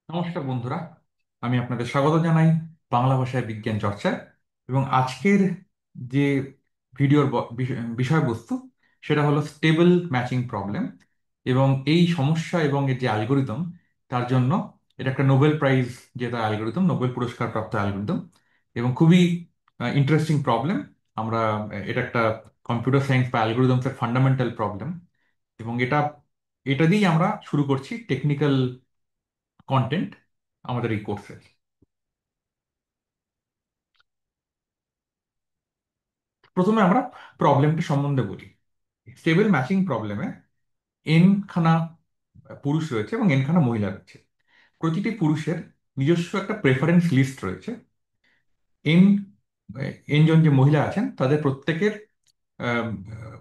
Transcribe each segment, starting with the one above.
নমস্কার বন্ধুরা, আমি আপনাদের স্বাগত জানাই বাংলা ভাষায় বিজ্ঞান চর্চায়। এবং আজকের যে ভিডিওর বিষয়বস্তু সেটা হলো স্টেবল ম্যাচিং প্রবলেম। এবং এই সমস্যা এবং এর যে অ্যালগোরিদম, তার জন্য এটা একটা নোবেল প্রাইজ জেতা অ্যালগোরিদম, নোবেল পুরস্কার প্রাপ্ত অ্যালগোরিদম এবং খুবই ইন্টারেস্টিং প্রবলেম। আমরা এটা একটা কম্পিউটার সায়েন্স বা অ্যালগোরিদমসের ফান্ডামেন্টাল প্রবলেম। এবং এটা দিয়েই আমরা শুরু করছি টেকনিক্যাল কন্টেন্ট আমাদের এই কোর্সের। প্রথমে আমরা প্রবলেমটা সম্বন্ধে বলি। স্টেবল ম্যাচিং প্রবলেমে এন খানা পুরুষ রয়েছে এবং এন খানা মহিলা রয়েছে। প্রতিটি পুরুষের নিজস্ব একটা প্রেফারেন্স লিস্ট রয়েছে। এন এন জন যে মহিলা আছেন তাদের প্রত্যেকের আম, আহ,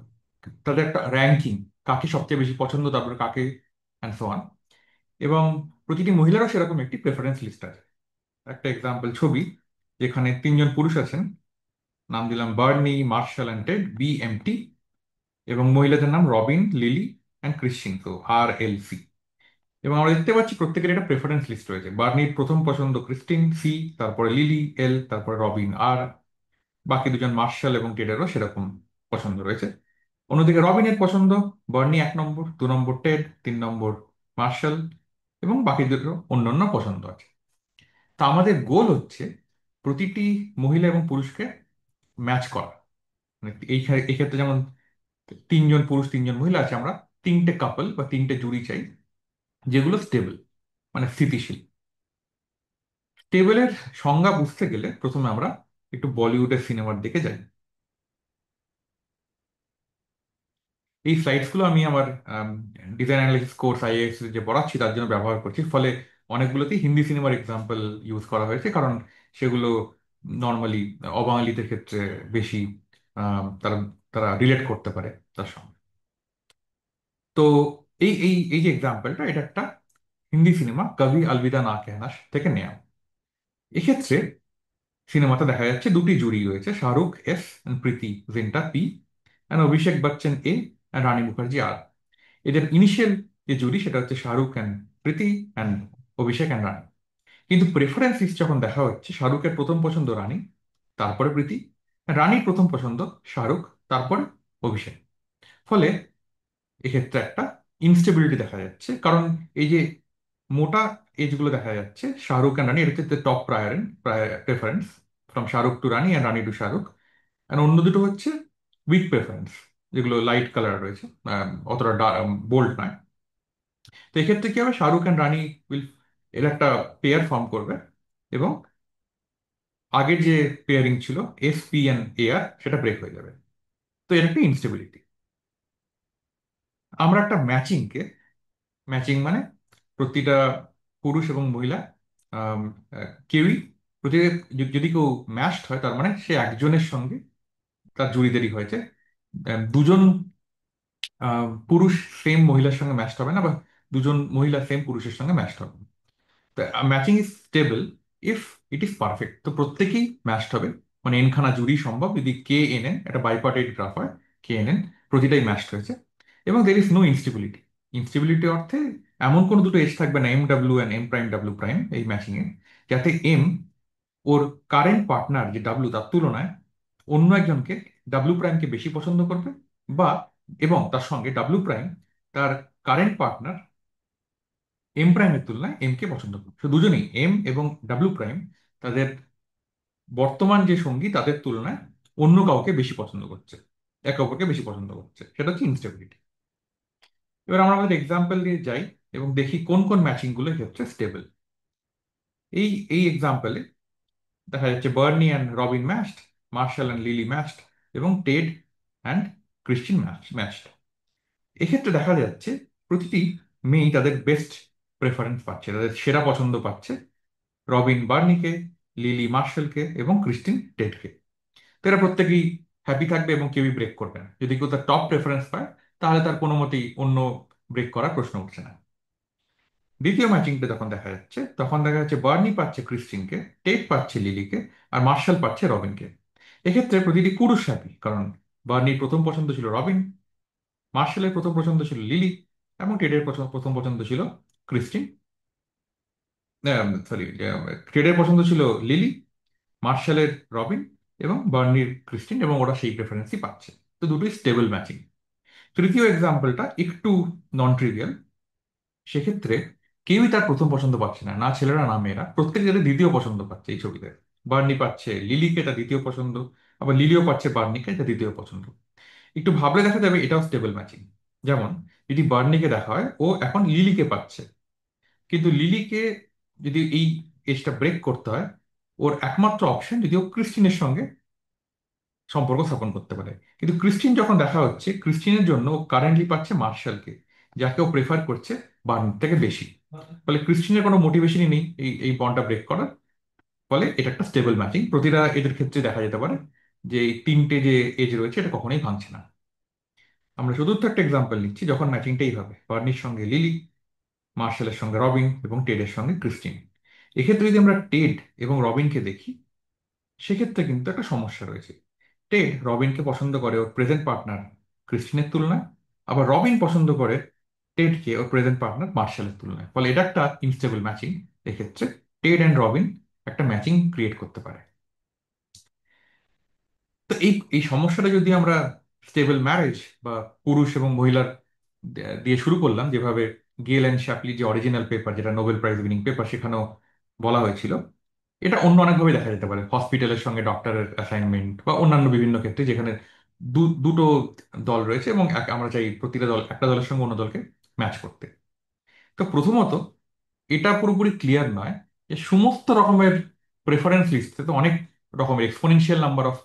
তাদের একটা র্যাঙ্কিং, কাকে সবচেয়ে বেশি পছন্দ, তারপরে কাকে, অ্যান্ড সো অন। এবং প্রতিটি মহিলারও সেরকম একটি প্রেফারেন্স লিস্ট আছে। একটা এক্সাম্পল ছবি, যেখানে তিনজন পুরুষ আছেন, নাম দিলাম Barney, Marshall and Ted, BMT। এবং মহিলাদের নাম রবিন, লিলি অ্যান্ড ক্রিশ্চিন, তো RLC। এবং আমরা দেখতে পাচ্ছি প্রত্যেকের একটা প্রেফারেন্স লিস্ট রয়েছে। বার্নির প্রথম পছন্দ ক্রিস্টিন, C, তারপরে লিলি, L, তারপরে রবিন, R। বাকি দুজন মার্শাল এবং টেডেরও সেরকম পছন্দ রয়েছে। অন্যদিকে রবিনের পছন্দ বার্নি 1 নম্বর, 2 নম্বর টেড, 3 নম্বর মার্শাল, এবং বাকিদেরও অন্যান্য পছন্দ আছে। তা আমাদের গোল হচ্ছে প্রতিটি মহিলা এবং পুরুষকে ম্যাচ করা। মানে এই ক্ষেত্রে যেমন তিনজন পুরুষ তিনজন মহিলা আছে, আমরা তিনটে কাপল বা তিনটে জুড়ি চাই যেগুলো স্টেবল, মানে স্থিতিশীল। স্টেবলের সংজ্ঞা বুঝতে গেলে প্রথমে আমরা একটু বলিউডের সিনেমার দিকে যাই। এই স্লাইডসগুলো আমি আমার ডিজাইন অ্যানালিসিস কোর্স IAS যে পড়াচ্ছি তার জন্য ব্যবহার করছি, ফলে অনেকগুলোতেই হিন্দি সিনেমার এক্সাম্পল ইউজ করা হয়েছে, কারণ সেগুলো নর্মালি অবাঙালিদের ক্ষেত্রে বেশি তারা তারা রিলেট করতে পারে তার সঙ্গে। তো এই যে এক্সাম্পলটা, এটা একটা হিন্দি সিনেমা কভি আলবিদা না কেহনা থেকে নেয়া। এক্ষেত্রে সিনেমাতে দেখা যাচ্ছে দুটি জুড়ি রয়েছে, Shah Rukh S and Preity Zinta P, and Abhishek Bachchan A and Rani Mukherjee R। এদের ইনিশিয়াল যে জুড়ি সেটা হচ্ছে Shah Rukh and Preity and Abhishek and Rani. কিন্তু প্রেফারেন্স লিস্ট যখন দেখা হচ্ছে, শাহরুখের প্রথম পছন্দ রানী, তারপরে প্রীতি, রানীর প্রথম পছন্দ শাহরুখ, তারপরে অভিষেক। ফলে এক্ষেত্রে একটা ইনস্টেবিলিটি দেখা যাচ্ছে, কারণ এই যে মোটা এজগুলো দেখা যাচ্ছে শাহরুখ অ্যান্ড রানী, এটা হচ্ছে top preference from Shahrukh to Rani and Rani to Shahrukh. And অন্য দুটো হচ্ছে উইক প্রেফারেন্স, যেগুলো লাইট কালার রয়েছে, অতটা বোল্ড নয়। তো এক্ষেত্রে কি হবে, শাহরুখ অ্যান্ড রানী উইল এর একটা পেয়ার ফর্ম করবে, এবং আগের যে পেয়ারিং ছিল SP and AR সেটা ব্রেক হয়ে যাবে। তো এর একটা ইনস্টেবিলিটি। আমরা একটা ম্যাচিং মানে প্রতিটা পুরুষ এবং মহিলা, আম, কেউই প্রতি যদি কেউ ম্যাচড হয়, তার মানে সে একজনের সঙ্গে তার জুড়িদেরই হয়েছে। দুজন পুরুষ সেম মহিলার সঙ্গে ম্যাচড হবে না, বা দুজন মহিলা সেম পুরুষের সঙ্গে ম্যাচড হবে। Matching is stable if it is perfect. তো প্রত্যেকেই ম্যাচড হবে, মানে এনখানা জুড়ি সম্ভব যদি KNN একটা বাইপার্টাইট গ্রাফ হয়। KNN প্রতিটাই ম্যাচড হয়েছে। এবং there is no instability. Instability অর্থে এমন কোনো দুটো এজ থাকবে না, MW অ্যান্ড M', W', এই ম্যাচিং এ, যাতে M ওর কারেন্ট পার্টনার যে W তার তুলনায় অন্য একজনকে W'-কে বেশি পছন্দ করবে, বা এবং তার সঙ্গে W' তার কারেন্ট পার্টনার M'-এর তুলনায় M কে পছন্দ করবে। তো দুজনেই এবং W' তাদের বর্তমান যে সঙ্গী তাদের তুলনায় অন্য কাউকে বেশি পছন্দ করছে, একে অপরকে বেশি পছন্দ করছে, সেটা হচ্ছে ইনস্টেবিলিটি। এবার আমরা আমাদের এক্সাম্পল দিয়ে যাই এবং দেখি কোন কোন ম্যাচিং গুলো ক্ষেত্রে স্টেবল। এই এই এক্সাম্পলে দেখা যাচ্ছে Barney and Robin matched, Marshall and Lily matched, এবং টেড অ্যান্ড ক্রিশ্চিয়ান ম্যাচড। এক্ষেত্রে দেখা যাচ্ছে প্রতিটি মেয়েই তাদের বেস্ট প্রেফারেন্স পাচ্ছে, তাদের সেরা পছন্দ পাচ্ছে, রবিন বার্নিকে, লিলি মার্শালকে এবং ক্রিস্টিন টেডকে। তো এরা প্রত্যেকেই হ্যাপি থাকবে এবং কেউই ব্রেক করবে না। যদি কেউ তার টপ প্রেফারেন্স পায়, তাহলে তার কোনো মতেই অন্য ব্রেক করার প্রশ্ন উঠছে না। দ্বিতীয় ম্যাচিংটা যখন দেখা যাচ্ছে, তখন দেখা যাচ্ছে বার্নি পাচ্ছে ক্রিস্টিনকে, টেড পাচ্ছে লিলিকে, আর মার্শাল পাচ্ছে রবিনকে। এক্ষেত্রে প্রতিটি পুরুষ হ্যাপি, কারণ বার্নির প্রথম পছন্দ ছিল রবিন, মার্শালের প্রথম পছন্দ ছিল লিলি, এবং টেডের প্রথম পছন্দ ছিল ক্রিস্টিন। সরি, টেডের পছন্দ ছিল লিলি, মার্শালের রবিন, এবং বার্নির ক্রিস্টিন, এবং ওরা সেই প্রেফারেন্সই পাচ্ছে। তো দুটোই স্টেবল ম্যাচিং। তৃতীয় এক্সাম্পলটা একটু নন ট্রিভিয়াল। সেক্ষেত্রে কেউই তার প্রথম পছন্দ পাচ্ছে না, না ছেলেরা না মেয়েরা, প্রত্যেকে যাদের দ্বিতীয় পছন্দ পাচ্ছে এই ছবিতে। বার্নি পাচ্ছে লিলিকে, এটা দ্বিতীয় পছন্দ, আবার লিলিও পাচ্ছে বার্নিকে, এটা দ্বিতীয় পছন্দ। একটু ভাবলে দেখা যাবে এটাও স্টেবল ম্যাচিং। যেমন যদি বার্নিকে দেখা হয়, ও এখন লিলিকে পাচ্ছে, কিন্তু লিলিকে যদি এই এজটা ব্রেক করতে হয়, ওর একমাত্র অপশন যদি ও ক্রিস্টিনের সঙ্গে সম্পর্ক স্থাপন করতে পারে। কিন্তু ক্রিস্টিন যখন দেখা হচ্ছে, ক্রিস্টিনের জন্য ও কারেন্টলি পাচ্ছে মার্শালকে, যাকে ও প্রেফার করছে বার্নির থেকে বেশি। ফলে ক্রিস্টিনের কোনো মোটিভেশনই নেই এই এই বন্ডটা ব্রেক করার। ফলে এটা একটা স্টেবল ম্যাচিং। প্রতিটা এদের ক্ষেত্রে দেখা যেতে পারে যে এই তিনটে যে এজ রয়েছে এটা কখনোই ভাঙছে না। আমরা চতুর্থ একটা এক্সাম্পল নিচ্ছি, যখন ম্যাচিংটা এইভাবে বার্নির সঙ্গে লিলি, মার্শালের সঙ্গে রবিন, এবং টেডের সঙ্গে ক্রিস্টিন। এক্ষেত্রে যদি আমরা টেড এবং রবিনকে দেখি, সেক্ষেত্রে কিন্তু একটা সমস্যা রয়েছে। টেড রবিনকে পছন্দ করে ওর প্রেজেন্ট পার্টনার ক্রিস্টিনের তুলনায়, আবার রবিন পছন্দ করে টেডকে ওর প্রেজেন্ট পার্টনার মার্শালের তুলনায়। ফলে এটা একটা ইনস্টেবল ম্যাচিং। এক্ষেত্রে টেড অ্যান্ড রবিন একটা ম্যাচিং ক্রিয়েট করতে পারে। তো এই এই সমস্যাটা যদি আমরা স্টেবল ম্যারেজ বা পুরুষ এবং মহিলার দিয়ে শুরু করলাম, যেভাবে গেল অ্যান্ড শ্যাপলি যে অরিজিনাল পেপার, যেটা নোবেল প্রাইজ উইনিং পেপার, সেখানেও বলা হয়েছিল, এটা অন্য অনেকভাবে দেখা যেতে পারে। হসপিটালের সঙ্গে ডক্টরের অ্যাসাইনমেন্ট বা অন্যান্য বিভিন্ন ক্ষেত্রে, যেখানে দুটো দল রয়েছে এবং আমরা চাই প্রতিটা দল একটা দলের সঙ্গে অন্য দলকে ম্যাচ করতে। তো প্রথমত এটা পুরোপুরি ক্লিয়ার নয় যে সমস্ত রকমের প্রেফারেন্স লিস্টে তো অনেক রকমের exponential number of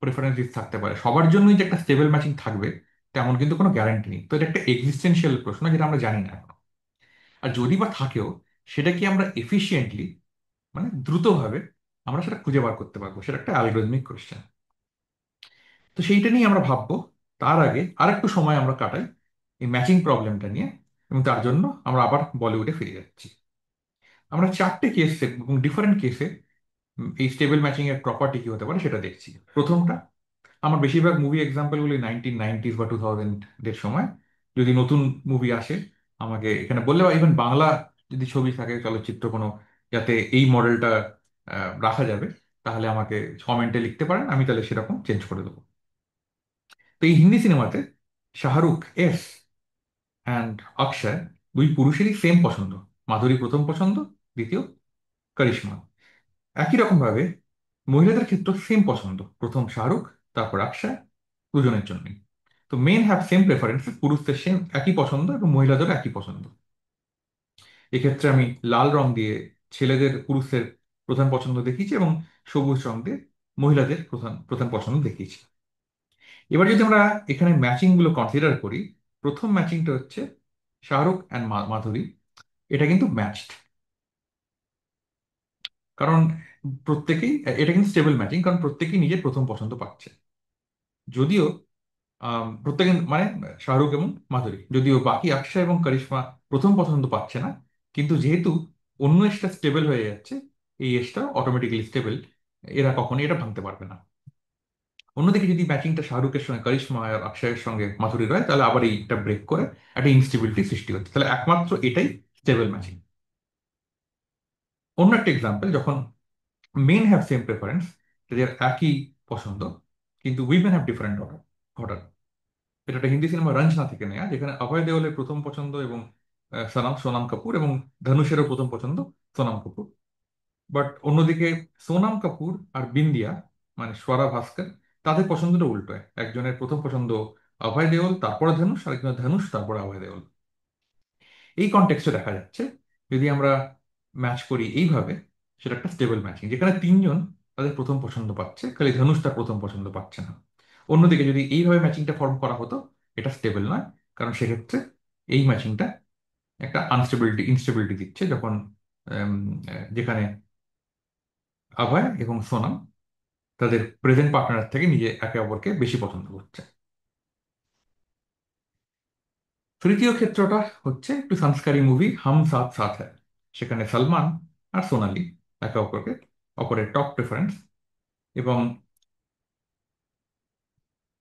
preference list থাকতে পারে, সবার জন্যই যে একটা স্টেবল ম্যাচিং থাকবে তেমন কিন্তু কোনো গ্যারান্টি নেই। তো এটা একটা এক্সিস্টেন্সিয়াল প্রশ্ন, যেটা আমরা জানি না এখন। আর যদি বা থাকেও, সেটা কি আমরা এফিসিয়েন্টলি, মানে দ্রুতভাবে আমরা সেটা খুঁজে বার করতে পারবো, সেটা একটা অ্যালগরিদমিক কোশ্চেন। তো সেইটা নিয়ে আমরা ভাববো। তার আগে আরেকটু সময় আমরা কাটাই এই ম্যাচিং প্রবলেমটা নিয়ে, এবং তার জন্য আমরা আবার বলিউডে ফিরে যাচ্ছি। আমরা চারটে কেসে এবং ডিফারেন্ট কেসে এই স্টেবল ম্যাচিং এর প্রপার্টি কি হতে পারে সেটা দেখছি। প্রথমটা, আমার বেশিরভাগ মুভি এক্সাম্পলগুলি 1990s বা 2000 এর সময়। যদি নতুন মুভি আসে আমাকে এখানে বললে, বা ইভেন বাংলা যদি ছবি থাকে, চলচ্চিত্র কোনো, যাতে এই মডেলটা রাখা যাবে, তাহলে আমাকে কমেন্টে লিখতে পারেন, আমি তাহলে সেরকম চেঞ্জ করে দেবো। তো এই হিন্দি সিনেমাতে শাহরুখ এস অ্যান্ড অক্ষয়, দুই পুরুষেরই সেম পছন্দ। মাধুরী প্রথম পছন্দ, দ্বিতীয় করিশ্মা। একই রকম ভাবে মহিলাদের ক্ষেত্রে সেম পছন্দ, প্রথম শাহরুখ, তারপর অক্ষয়, দুজনের জন্যই। তো মেন হ্যাভ সেম প্রেফারেন্স, পুরুষদের সেম একই পছন্দ এবং মহিলাদেরও একই পছন্দ। এক্ষেত্রে আমি লাল রং দিয়ে ছেলেদের পুরুষদের প্রধান পছন্দ দেখিয়েছি, এবং সবুজ রং দিয়ে মহিলাদের প্রধান প্রধান পছন্দ দেখিয়েছি। এবার যদি আমরা এখানে ম্যাচিং গুলো কনসিডার করি, প্রথম ম্যাচিংটা হচ্ছে শাহরুখ অ্যান্ড মাধুরী। এটা কিন্তু ম্যাচড, কারণ প্রত্যেকেই, এটা কিন্তু স্টেবল ম্যাচিং, কারণ প্রত্যেকেই নিজের প্রথম পছন্দ পাচ্ছে। যদিও প্রত্যেকে, মানে শাহরুখ এবং মাধুরী, যদিও বাকি অক্ষয় এবং করিশ্মা প্রথম পছন্দ পাচ্ছে না, কিন্তু যেহেতু অন্য এজটা স্টেবল হয়ে যাচ্ছে, এই এজটা অটোমেটিক্যালি স্টেবল, এরা কখনোই এটা ভাঙতে পারবে না। অন্যদিকে যদি ম্যাচিংটা শাহরুখের সঙ্গে করিশ্মা আর অক্ষয়ের সঙ্গে মাধুরীর হয়, তাহলে আবার এইটা ব্রেক করে একটা ইনস্টেবিলিটি সৃষ্টি হচ্ছে। তাহলে একমাত্র এটাই স্টেবল ম্যাচিং। অন্য একটা এক্সাম্পল, যখন মেন হ্যাভ সেম প্রেফারেন্স, তাদের একই পছন্দ, কিন্তু women have different order order. এটা একটা হিন্দি সিনেমা রঞ্জনা থেকে নেয়া, যেখানে অভয় দেওয়ালের প্রথম পছন্দ এবং সোনাম সোনাম কাপুর, এবং ধনুষেরও প্রথম পছন্দ সোনাম কাপুর। বাট অন্যদিকে সোনাম কাপুর আর বিন্দিয়া, মানে স্বরা ভাস্কর, তাদের পছন্দটা উল্টো হয়। একজনের প্রথম পছন্দ অভয় দেওল, তারপরে ধনুষ, আরেকজনের ধনুষ, তারপরে অভয় দেওল। এই কনটেক্সটে দেখা যাচ্ছে, যদি আমরা ম্যাচ করি এইভাবে, সেটা একটা স্টেবল ম্যাচিং, যেখানে তিনজন তাদের প্রথম পছন্দ পাচ্ছে, খালি ধনুষ তার প্রথম পছন্দ পাচ্ছে না। অন্যদিকে যদি এইভাবে ম্যাচিংটা ফর্ম করা হতো, এটা স্টেবল নয়, কারণ সেক্ষেত্রে এই ম্যাচিংটা একটা ইনস্টেবিলিটি দিচ্ছে, যখন উম, যেখানে অভয় এবং সোনাম তাদের প্রেজেন্ট পার্টনার থেকে নিজে একে অপরকে বেশি পছন্দ করছে। তৃতীয় ক্ষেত্রটা হচ্ছে একটু সংস্কারী মুভি হাম সাথ সাথ হ্যায়। সেখানে সলমান আর সোনালি একে অপরকে অপরের টপ প্রেফারেন্স, এবং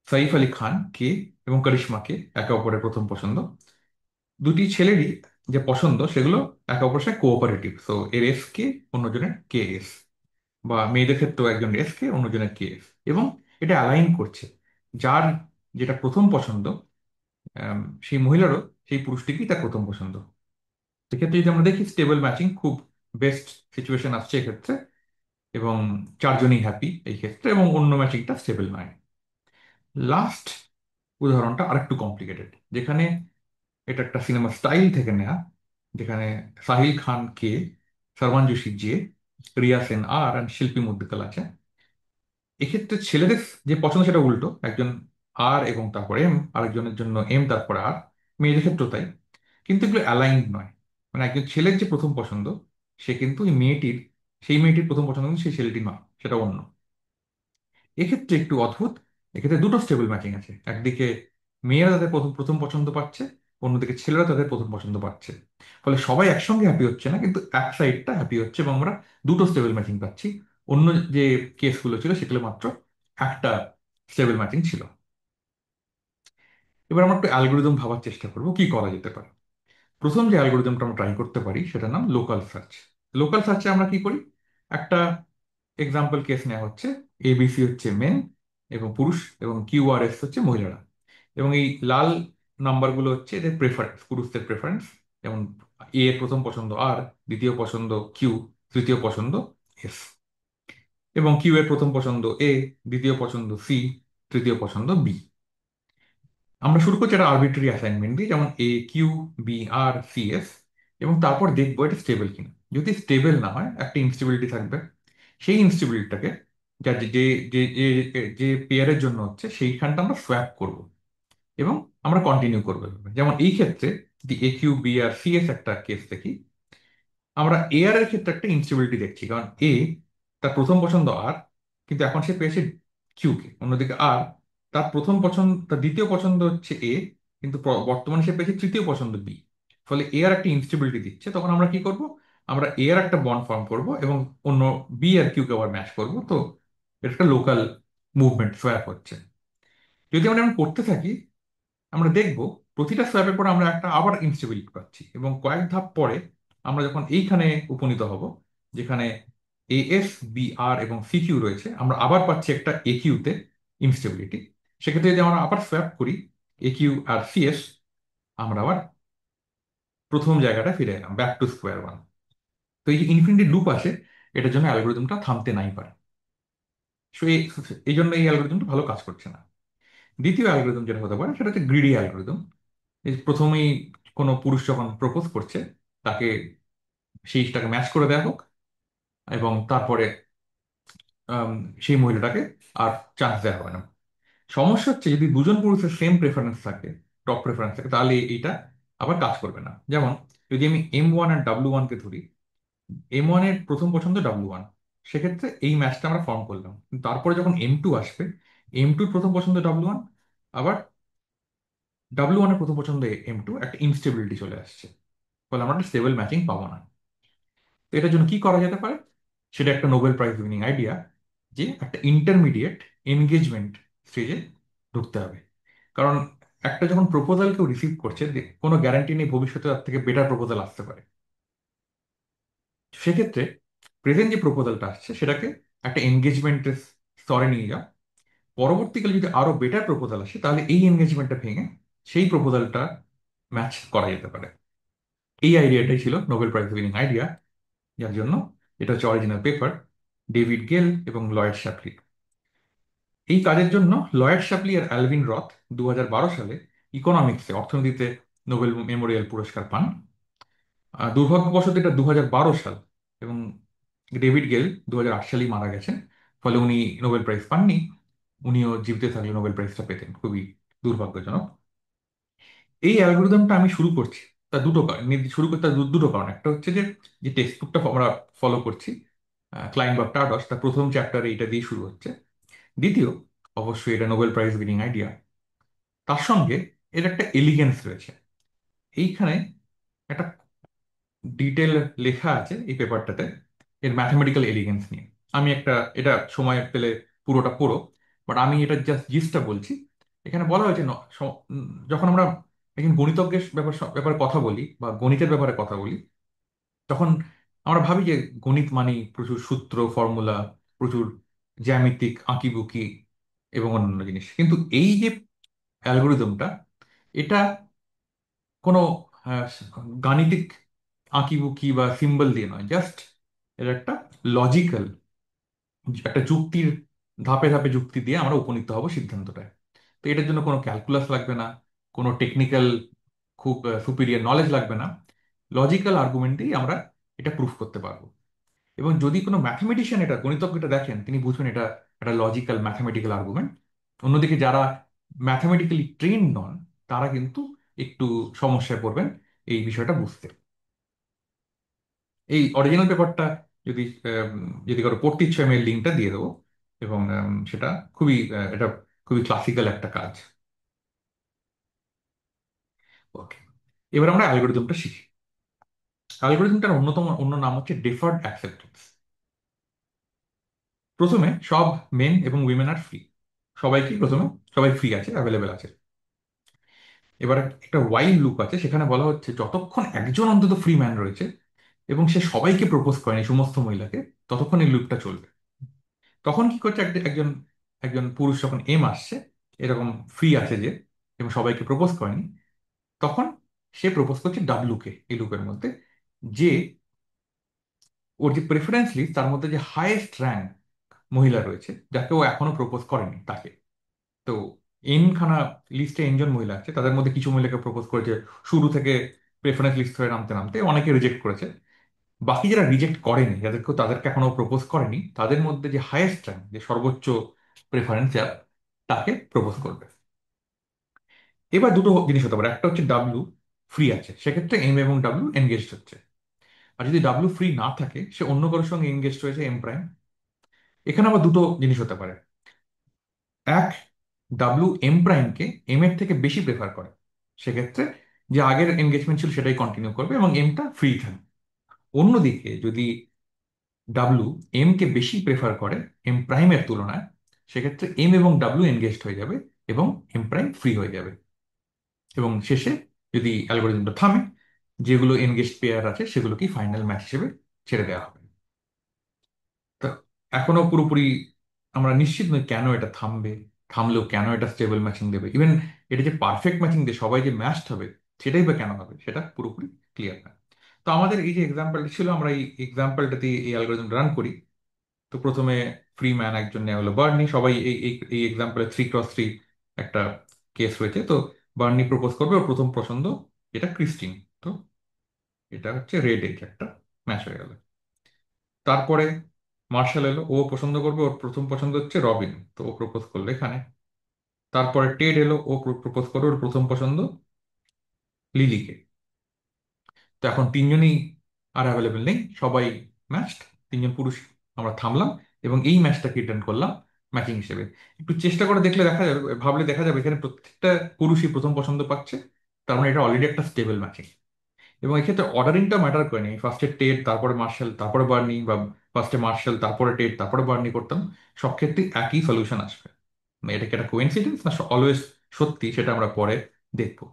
সাইফ আলী খান কে এবং করিশ্মাকে একে অপরের প্রথম পছন্দ। দুটি ছেলেরই যে পছন্দ সেগুলো একে অপরের সাথে কোঅপারেটিভ। সো এর এস কে, অন্যজনের কে এস, বা মেয়েদের ক্ষেত্রেও একজন এস কে, অন্যজনের কে এস, এবং এটা অ্যালাইন করছে যার যেটা প্রথম পছন্দ, আম, সেই মহিলারও সেই পুরুষটিকেই তার প্রথম পছন্দ। সেক্ষেত্রে যদি আমরা দেখি স্টেবল ম্যাচিং খুব বেস্ট সিচুয়েশন আসছে এক্ষেত্রে, এবং চারজনই হ্যাপি এই ক্ষেত্রে, এবং অন্য ম্যাচিংটা স্টেবল নয়। লাস্ট উদাহরণটা আরেকটু কমপ্লিকেটেড, যেখানে এটা একটা সিনেমা স্টাইল থেকে নেয়া, যেখানে Sahil Khan K, Salman Joshi J, Riya Sen R and Shilpi Mudgal আছে। এক্ষেত্রে ছেলেদের যে পছন্দ সেটা উল্টো, একজন আর এবং তারপর এম, আরেকজনের জন্য এম তারপর আর। মেয়েদের ক্ষেত্রেও তাই, কিন্তু এগুলো অ্যালাইন্ড নয়। মানে একজন ছেলের যে প্রথম পছন্দ, সে কিন্তু ওই মেয়েটির, সেই মেয়েটির প্রথম পছন্দ কিন্তু সেই ছেলেটি নয়, সেটা অন্য। এক্ষেত্রে একটু অদ্ভুত, এক্ষেত্রে দুটো স্টেবল ম্যাচিং আছে। একদিকে মেয়েরা তাদের প্রথম প্রথম পছন্দ পাচ্ছে, অন্যদিকে ছেলেরা তাদের প্রথম পছন্দ পাচ্ছে। ফলে সবাই একসঙ্গে হ্যাপি হচ্ছে না, কিন্তু এক সাইডটা হ্যাপি হচ্ছে, এবং আমরা দুটো স্টেবল ম্যাচিং পাচ্ছি। অন্য যে কেসগুলো ছিল সেগুলো মাত্র একটা স্টেবল ম্যাচিং ছিল। এবার আমরা একটু অ্যালগোরিদম ভাবার চেষ্টা করবো কি করা যেতে পারে। প্রথম যে অ্যালগোরিদমটা আমরা ট্রাই করতে পারি সেটার নাম লোকাল সার্চ। লোকাল সার্চে আমরা কি করি, একটা এক্সাম্পল কেস নেওয়া হচ্ছে, এবিসি হচ্ছে মেন এবং পুরুষ, এবং কিউ আর এস হচ্ছে মহিলারা, এবং এই লাল নাম্বারগুলো হচ্ছে এদের প্রেফারেন্স, পুরুষদের প্রেফারেন্স। যেমন এ এর প্রথম পছন্দ আর, দ্বিতীয় পছন্দ কিউ, তৃতীয় পছন্দ এস, এবং কিউ এর প্রথম পছন্দ এ, দ্বিতীয় পছন্দ সি, তৃতীয় পছন্দ বি। আমরা শুরু করছি একটা আরবিট্রারি অ্যাসাইনমেন্ট দিয়ে, যেমন এ কিউ বি আর সি এস, এবং তারপর দেখবো এটা স্টেবল কিনা। যদি স্টেবল না হয়, একটা ইনস্টেবিলিটি থাকবে। সেই ইনস্টেবিলিটিটাকে, যা যে যে যে যে যে পেয়ারের জন্য হচ্ছে, সেইখানটা আমরা সোয়াপ করব, এবং আমরা কন্টিনিউ করবো এভাবে। যেমন এই ক্ষেত্রে যদি এ কিউ বি আর সি এস একটা কেস দেখি, আমরা এ আর এর ক্ষেত্রে একটা ইনস্টেবিলিটি দেখছি, কারণ এ, তার প্রথম পছন্দ আর, কিন্তু এখন সে পেয়েছে কিউ কে। অন্যদিকে আর, তার প্রথম পছন্দ, তার দ্বিতীয় পছন্দ হচ্ছে এ, কিন্তু বর্তমানে সে পেয়েছে তৃতীয় পছন্দ বি। ফলে এ আর একটা ইনস্টেবিলিটি দিচ্ছে। তখন আমরা কি করব, আমরা এ আর একটা বন্ড ফর্ম করব, এবং অন্য বি আর কিউ কে আবার ম্যাচ করব। তো এটা একটা লোকাল মুভমেন্ট, সোয়াপ হচ্ছে। যদি আমরা এমন করতে থাকি, আমরা দেখব প্রতিটা সোয়াপের পর আমরা একটা আবার ইনস্টেবিলিটি পাচ্ছি, এবং কয়েক ধাপ পরে আমরা যখন এইখানে উপনীত হব, যেখানে এ এস বি আর এবং সি কিউ রয়েছে, আমরা আবার পাচ্ছি একটা এ কিউতে ইনস্টেবিলিটি। সেক্ষেত্রে যদি আমরা আবার সোয়াপ করি এ কিউ আর সি এস, আমরা আবার প্রথম জায়গাটা ফিরে এলাম, ব্যাক টু স্কোয়ার ওয়ান। তো এই যে ইনফিনিটি লুপ আসে, এটার জন্য অ্যালগোরিদমটা থামতে নাই পারে। সো এই জন্য এই অ্যালগোরিদমটা ভালো কাজ করছে না। দ্বিতীয় অ্যালগোরিদম যেটা হতে পারে সেটা হচ্ছে গ্রিডি অ্যালগোরিদম। এই প্রথমেই কোনো পুরুষ যখন প্রপোজ করছে, তাকে সেইটাকে ম্যাচ করে দেওয়া হোক, এবং তারপরে আম, সেই মহিলাটাকে আর চান্স দেওয়া হবে না। সমস্যা হচ্ছে যদি দুজন পুরুষের সেম প্রেফারেন্স থাকে, টপ প্রেফারেন্স থাকে, তাহলে এইটা আবার কাজ করবে না। যেমন যদি আমি M1 আর W1 কে ধরি, M1 এর প্রথম পছন্দ W1, সেক্ষেত্রে এই ম্যাচটা আমরা ফর্ম করলাম। কিন্তু তারপরে যখন M2 আসবে, M2 প্রথম পছন্দ W1, আবার W1 এর প্রথম পছন্দ M2, একটা ইনস্টেবিলিটি চলে আসছে। ফলে আমরা একটা স্টেবল ম্যাচিং পাবো না। তো এটার জন্য কি করা যেতে পারে, সেটা একটা নোবেল প্রাইজ উইনিং আইডিয়া, যে একটা ইন্টারমিডিয়েট এনগেজমেন্ট স্টেজে ঢুকতে হবে। কারণ একটা যখন প্রপোজাল কেউ রিসিভ করছে, কোনো গ্যারান্টি নেই ভবিষ্যতে তার থেকে বেটার প্রপোজাল আসতে পারে। সেক্ষেত্রে প্রেজেন্ট যে প্রপোজালটা আসছে সেটাকে একটা এনগেজমেন্টের স্তরে নিয়ে যাও। পরবর্তীকালে যদি আরো বেটার প্রপোজাল আসে, তাহলে এই এনগেজমেন্টটা ভেঙে সেই প্রপোজালটা ম্যাচ করা যেতে পারে। এই আইডিয়াটাই ছিল নোবেল প্রাইজ উইনিং আইডিয়া, যার জন্য এটা হচ্ছে অরিজিনাল পেপার, ডেভিড গেল এবং লয়েড শ্যাপলি। এই কাজের জন্য লয়েড শ্যাপলি আর অ্যালভিন রথ 2012 সালে ইকোনমিক্সে, অর্থনীতিতে নোবেল মেমোরিয়াল পুরস্কার পান। দুর্ভাগ্যবশত এটা 2012 সাল, এবং ডেভিড গেল 2008 সালেই মারা গেছেন। ফলে উনি নোবেল প্রাইজ পাননি। উনিও জীবিত থাকলে নোবেল প্রাইজটা পেতেন, খুবই দুর্ভাগ্যজনক। এই অ্যালগোরিদমটা আমি শুরু করছি তার দুটো কারণ, শুরু করতে তার দুটো কারণ। একটা হচ্ছে যে যে টেক্সট বুকটা আমরা ফলো করছি, ক্লাইম্ব টার্ডস, তার প্রথম চ্যাপ্টারে এটা দিয়ে শুরু হচ্ছে। দ্বিতীয়, অবশ্যই এটা নোবেল প্রাইজ উইনিং আইডিয়া, তার সঙ্গে এর একটা এলিগেন্স রয়েছে। এইখানে একটা ডিটেল লেখা আছে এই পেপারটাতে, এর ম্যাথমেটিক্যাল এলিগেন্স নিয়ে। আমি একটা, এটা সময় পেলে পুরোটা পড়ো, বাট আমি এটা জাস্ট জিসটা বলছি। এখানে বলা হয়েছে যখন আমরা একজন গণিতজ্ঞের ব্যাপারে কথা বলি বা গণিতের ব্যাপারে কথা বলি, তখন আমরা ভাবি যে গণিত মানে প্রচুর সূত্র, ফর্মুলা, প্রচুর জ্যামিতিক আঁকিবুকি এবং অন্যান্য জিনিস। কিন্তু এই যে অ্যালগোরিদমটা, এটা কোনো আহ, গাণিতিক আঁকিবুকি বা সিম্বল দিয়ে নয়, জাস্ট এটা একটা লজিক্যাল, একটা যুক্তির ধাপে ধাপে যুক্তি দিয়ে আমরা উপনীত হব সিদ্ধান্তটায়। তো এটার জন্য কোনো ক্যালকুলাস লাগবে না, কোনো টেকনিক্যাল খুব সুপিরিয়র নলেজ লাগবে না। লজিক্যাল আর্গুমেন্টেই আমরা এটা প্রুফ করতে পারবো। এবং যদি কোনো ম্যাথমেটিশিয়ান, এটা গণিতজ্ঞ এটা দেখেন, তিনি বুঝবেন এটা একটা লজিক্যাল ম্যাথমেটিক্যাল আর্গুমেন্ট। অন্যদিকে যারা ম্যাথমেটিক্যালি ট্রেন নন, তারা কিন্তু একটু সমস্যায় পড়বেন এই বিষয়টা বুঝতে। এই অরিজিনাল পেপারটা যদি যদি কারো পড়তে ইচ্ছে হয়, আমি লিঙ্কটা দিয়ে দেবো। এবং সেটা এটা খুবই ক্লাসিক্যাল একটা কাজ। ওকে, এবার আমরা অ্যালগোরিদমটা শিখি। অ্যালগোরিদমটার অন্য নাম হচ্ছে ডেফার্ড অ্যাকসেপ্টেন্স। প্রথমে সব মেন এবং উইমেন আর ফ্রি, প্রথমে সবাই ফ্রি আছে, অ্যাভেলেবেল আছে। এবার একটা ওয়াইল লুপ আছে, সেখানে বলা হচ্ছে যতক্ষণ একজন অন্তত ফ্রি ম্যান রয়েছে এবং সে সবাইকে প্রপোজ করেনি, সমস্ত মহিলাকে, ততক্ষণ এই লুপটা চলবে। তখন কি করছে, একজন একজন পুরুষ যখন এম আসছে, এরকম ফ্রি আছে যে, এবং সবাইকে প্রপোজ করেনি, তখন সে প্রপোজ করছে ডাব্লু কে এই লুপের মধ্যে, যে ওর যে প্রেফারেন্স লিস্ট তার মধ্যে যে হাইয়েস্ট র্যাঙ্ক মহিলা রয়েছে, যাকে ও এখনো প্রপোজ করেনি তাকে। তো এন খানা লিস্টে এনজন মহিলা আছে, তাদের মধ্যে কিছু মহিলাকে প্রপোজ করেছে শুরু থেকে, প্রেফারেন্স লিস্ট ধরে নামতে নামতে অনেকে রিজেক্ট করেছে। বাকি যারা রিজেক্ট করেনি, তাদেরকে এখনো প্রপোজ করেনি, তাদের মধ্যে যে হাইয়েস্ট র্যাঙ্ক, যে সর্বোচ্চ প্রেফারেন্স, তাকে প্রপোজ করবে। এবার দুটো জিনিস হতে পারে, একটা হচ্ছে ডাব্লু ফ্রি আছে, সেক্ষেত্রে এম এবং ডাব্লু এনগেজড হচ্ছে। আর যদি ডাব্লু ফ্রি না থাকে, সে অন্য কারোর সঙ্গে এনগেজড হয়েছে, এম প্রাইম। এখানে আবার দুটো জিনিস হতে পারে। এক, ডাব্লু এম প্রাইমকে এম এর থেকে বেশি প্রেফার করে, সেক্ষেত্রে যে আগের এনগেজমেন্ট ছিল সেটাই কন্টিনিউ করবে এবং এমটা ফ্রি থাকবে। অন্যদিকে যদি ডাব্লু এম কে বেশি প্রেফার করে এম প্রাইমের তুলনায়, সেক্ষেত্রে এম এবং ডাব্লু এনগেজড হয়ে যাবে এবং এম প্রাইম ফ্রি হয়ে যাবে। এবং শেষে যদি অ্যালগোরিদমটা থামে, যেগুলো এনগেজড পেয়ার আছে সেগুলোকেই ফাইনাল ম্যাচ হিসেবে ছেড়ে দেওয়া হবে। তা এখনো পুরোপুরি আমরা নিশ্চিত নই কেন এটা থামবে, থামলেও কেন এটা স্টেবল ম্যাচিং দেবে, ইভেন এটা যে পারফেক্ট ম্যাচিং দিয়ে সবাই যে ম্যাচড হবে, সেটাই বা কেন হবে, সেটা পুরোপুরি ক্লিয়ার না। তো আমাদের এই যে এক্সাম্পলটা ছিল, আমরা এই এক্সাম্পলটাতে এই অ্যালগোরিদম রান করি। তো প্রথমে ফ্রি ম্যান একজন নেওয়া হলো বার্নি, সবাই এই এই এই এক্সাম্পলে 3x3 একটা কেস রয়েছে। তো বার্নি প্রপোজ করবে, ওর প্রথম পছন্দ এটা ক্রিস্টিন। তো এটা হচ্ছে রেড এজ, একটা ম্যাচ হয়ে গেল। তারপরে মার্শাল এলো, ও পছন্দ করবে, ওর প্রথম পছন্দ হচ্ছে রবিন, তো ও প্রপোজ করলো এখানে। তারপরে টেড এলো, ও প্রপোজ করবে, ওর প্রথম পছন্দ লিলিকে। তো এখন তিনজনই আর অ্যাভেলেবেল নেই, সবাই ম্যাচড, তিনজন পুরুষ। আমরা থামলাম এবং এই ম্যাচটাকে রিটার্ন করলাম ম্যাচিং হিসেবে। একটু চেষ্টা করে দেখলে দেখা যাবে, ভাবলে দেখা যাবে এখানে প্রত্যেকটা পুরুষই প্রথম পছন্দ পাচ্ছে। তার মানে এটা অলরেডি একটা স্টেবল ম্যাচিং। এবং এক্ষেত্রে অর্ডারিংটা ম্যাটার করেনি, ফার্স্টে টেড তারপরে মার্শাল তারপরে বার্নি, বা ফার্স্টে মার্শাল তারপরে টেড তারপরে বার্নি করতাম, সব ক্ষেত্রেই একই সলিউশন আসবে। মানে এটা কি একটা কোইন্সিডেন্স না অলওয়েজ সত্যি, সেটা আমরা পরে দেখবো।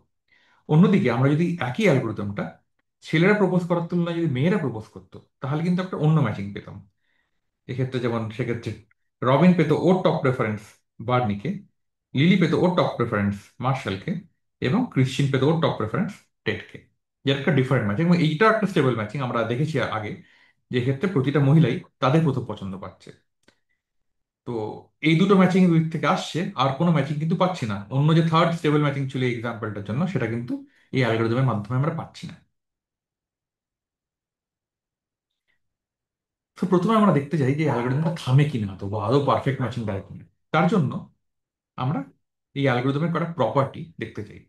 অন্যদিকে আমরা যদি একই অ্যালগোরিদমটা ছেলেরা প্রপোজ করার তুলনায় যদি মেয়েরা প্রপোজ করতো, তাহলে কিন্তু একটা অন্য ম্যাচিং পেতাম। এক্ষেত্রে যেমন সেক্ষেত্রে রবিন পেত ওর টপ প্রেফারেন্স বার্নিকে, লিলি পেত ওর টপ প্রেফারেন্স মার্শালকে, এবং ক্রিশ্চিয়ান পেত ওর টপ প্রেফারেন্স টেডকে। যেটা একটা ডিফারেন্ট ম্যাচিং, এবং এইটা একটা স্টেবল ম্যাচিং আমরা দেখেছি আগে, যে ক্ষেত্রে প্রতিটা মহিলাই তাদের প্রথম পছন্দ পাচ্ছে। তো এই দুটো ম্যাচিং দিক থেকে আসছে, আর কোনো ম্যাচিং কিন্তু পাচ্ছি না। অন্য যে থার্ড স্টেবল ম্যাচিং ছিল এই এক্সাম্পলটার জন্য, সেটা কিন্তু এই অ্যালগোরিদমের মাধ্যমে আমরা পাচ্ছি না। তো প্রথমে আমরা দেখতে চাই যে অ্যালগোরিদমটা থামে কিনা, তো বা আদৌ পারফেক্ট ম্যাচিং দেয় কিনা। তার জন্য আমরা এই অ্যালগোরিদমের কটা প্রপার্টি দেখতে চাই।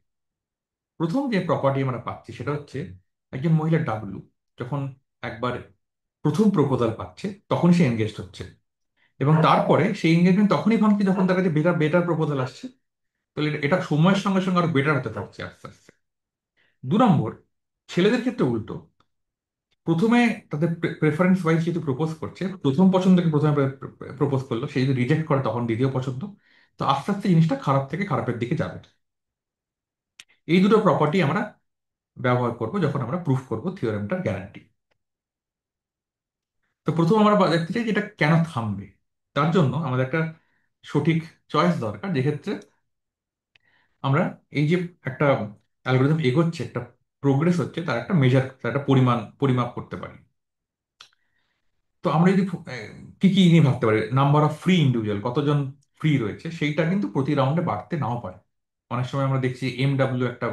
প্রথম যে প্রপার্টি আমরা পাচ্ছি সেটা হচ্ছে, একজন মহিলা ডাব্লু যখন একবার প্রথম প্রপোজাল পাচ্ছে, তখন সে এনগেজড হচ্ছে, এবং তারপরে সেই এনগেজমেন্ট তখনই ভাঙছে যখন তার কাছে বেটার বেটার প্রপোজাল আসছে। তাহলে এটা সময়ের সঙ্গে সঙ্গে আরো বেটার হতে থাকছে আস্তে আস্তে। 2 নম্বর, ছেলেদের ক্ষেত্রে উল্টো। প্রথমে তাদের প্রেফারেন্স ওয়াইজ যেহেতু প্রপোজ করছে, প্রথম পছন্দকে প্রথমে প্রপোজ করলো, সে যদি রিজেক্ট করে তখন দ্বিতীয় পছন্দ। তো আস্তে আস্তে জিনিসটা খারাপ থেকে খারাপের দিকে যাবে। এই দুটো প্রপার্টি আমরা ব্যবহার করব যখন আমরা প্রুফ করব থিওরেমটার গ্যারান্টি। তো প্রথম আমরা দেখতে চাই যে এটা কেন থামবে। তার জন্য আমাদের একটা সঠিক চয়েস দরকার, যেক্ষেত্রে আমরা এই যে একটা অ্যালগোরিদম এগোচ্ছে, একটা প্রোগ্রেস হচ্ছে, তার একটা মেজার, তার একটা পরিমাপ করতে পারি। তো আমরা যদি কি কি নিয়ে ভাবতে পারি, নাম্বার অফ ফ্রি ইন্ডিভিজুয়াল, কতজন ফ্রি রয়েছে, সেইটা কিন্তু প্রতি রাউন্ডে বাড়তে নাও পারে। অনেক সময় আমরা দেখছি একটা